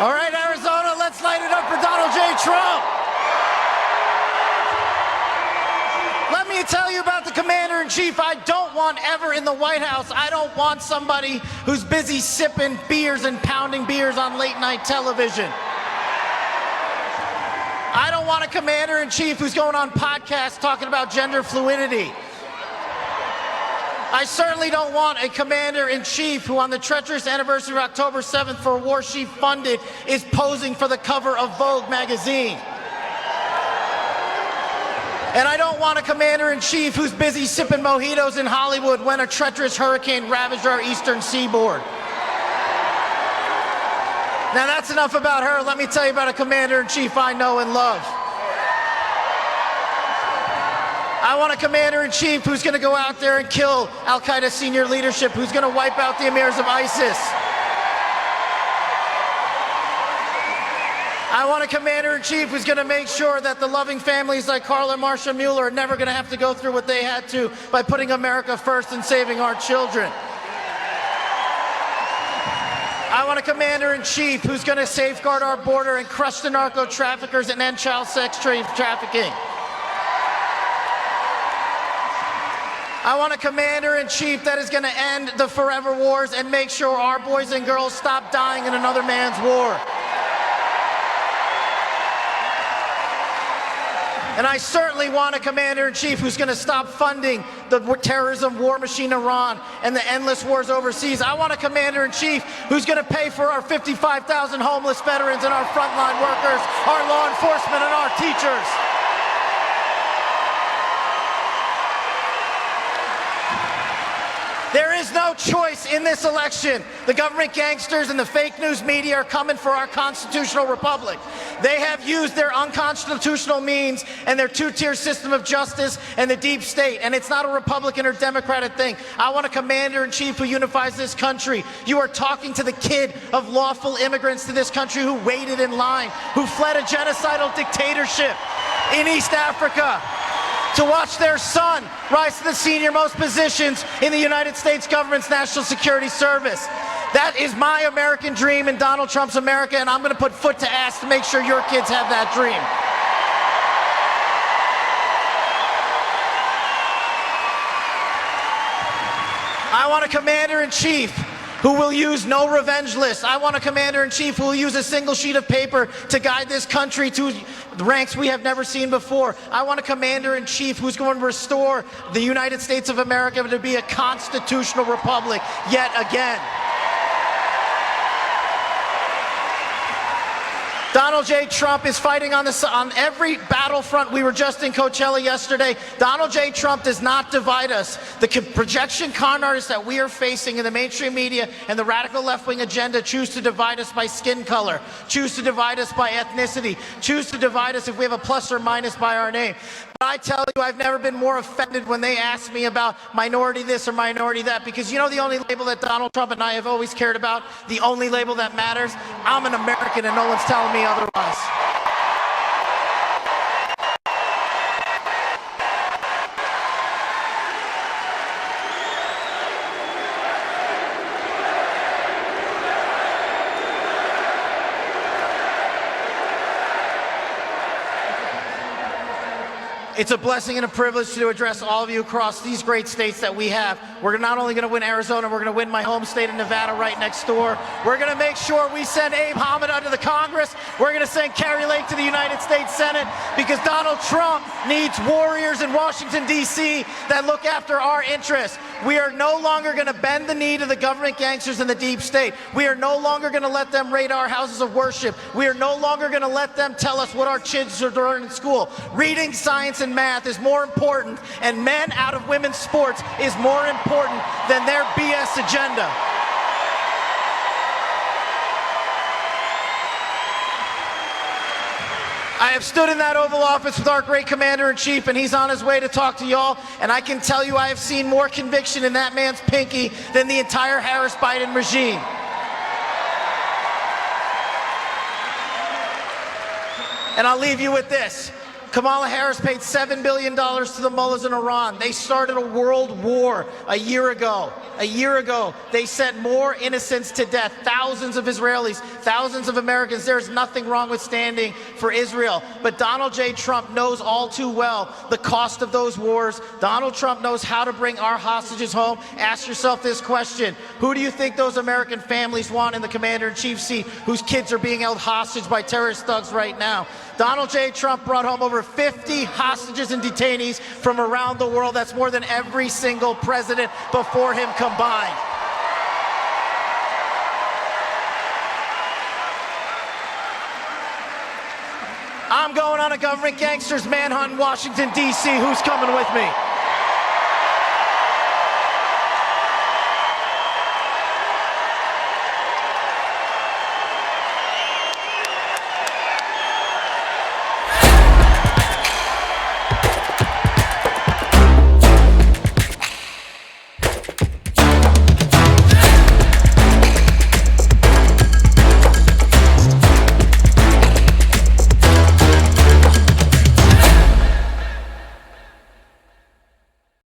All right, Arizona, let's light it up for Donald J. Trump. Let me tell you about the commander-in-chief I don't want ever in the White House. I don't want somebody who's busy sipping beers and pounding beers on late-night television. I don't want a commander-in-chief who's going on podcasts talking about gender fluidity. I certainly don't want a commander-in-chief who on the treacherous anniversary of October 7th for a war she funded is posing for the cover of Vogue magazine. And I don't want a commander-in-chief who's busy sipping mojitos in Hollywood when a treacherous hurricane ravaged our eastern seaboard. Now that's enough about her. Let me tell you about a commander-in-chief I know and love. I want a commander-in-chief who's going to go out there and kill Al-Qaeda senior leadership, who's going to wipe out the emirs of ISIS. I want a commander-in-chief who's going to make sure that the loving families like Carl and Marsha Mueller are never going to have to go through what they had to by putting America first and saving our children. I want a commander-in-chief who's going to safeguard our border and crush the narco-traffickers and end child sex trafficking. I want a commander-in-chief that is going to end the forever wars and make sure our boys and girls stop dying in another man's war. And I certainly want a commander-in-chief who's going to stop funding the terrorism war machine Iran and the endless wars overseas. I want a commander-in-chief who's going to pay for our 55,000 homeless veterans and our frontline workers, our law enforcement and our teachers. There is no choice in this election. The government gangsters and the fake news media are coming for our constitutional republic. They have used their unconstitutional means and their two-tier system of justice and the deep state, and it's not a Republican or Democratic thing. I want a commander-in-chief who unifies this country. You are talking to the kid of lawful immigrants to this country who waited in line, who fled a genocidal dictatorship in East Africa, to watch their son rise to the senior-most positions in the United States government's National Security Service. That is my American dream in Donald Trump's America, and I'm going to put foot to ass to make sure your kids have that dream. I want a commander-in-chief who will use no revenge list. I want a commander-in-chief who will use a single sheet of paper to guide this country to ranks we have never seen before. I want a commander-in-chief who's going to restore the United States of America to be a constitutional republic yet again. Donald J. Trump is fighting on every battlefront. We were just in Coachella yesterday. Donald J. Trump does not divide us. The projection con artists that we are facing in the mainstream media and the radical left-wing agenda choose to divide us by skin color, choose to divide us by ethnicity, choose to divide us if we have a plus or minus by our name. But I tell you, I've never been more offended when they ask me about minority this or minority that, because you know the only label that Donald Trump and I have always cared about, the only label that matters? I'm an American and no one's telling me otherwise. It's a blessing and a privilege to address all of you across these great states that we have. We're not only going to win Arizona, we're going to win my home state of Nevada right next door. We're going to make sure we send Abe Hamida to the Congress. We're going to send Carrie Lake to the United States Senate, because Donald Trump needs warriors in Washington, D.C. that look after our interests. We are no longer going to bend the knee to the government gangsters in the deep state. We are no longer going to let them raid our houses of worship. We are no longer going to let them tell us what our kids are doing in school. Reading, science, and math is more important, and men out of women's sports is more important than their BS agenda. I have stood in that Oval Office with our great commander-in-chief, and he's on his way to talk to y'all, and I can tell you I have seen more conviction in that man's pinky than the entire Harris-Biden regime. And I'll leave you with this. Kamala Harris paid $7 billion to the mullahs in Iran. They started a world war a year ago. A year ago, they sent more innocents to death, thousands of Israelis, thousands of Americans. There's nothing wrong with standing for Israel. But Donald J. Trump knows all too well the cost of those wars. Donald Trump knows how to bring our hostages home. Ask yourself this question. Who do you think those American families want in the commander-in-chief's seat whose kids are being held hostage by terrorist thugs right now? Donald J. Trump brought home over 50 hostages and detainees from around the world. That's more than every single president before him combined. I'm going on a government gangsters manhunt in Washington, D.C. Who's coming with me?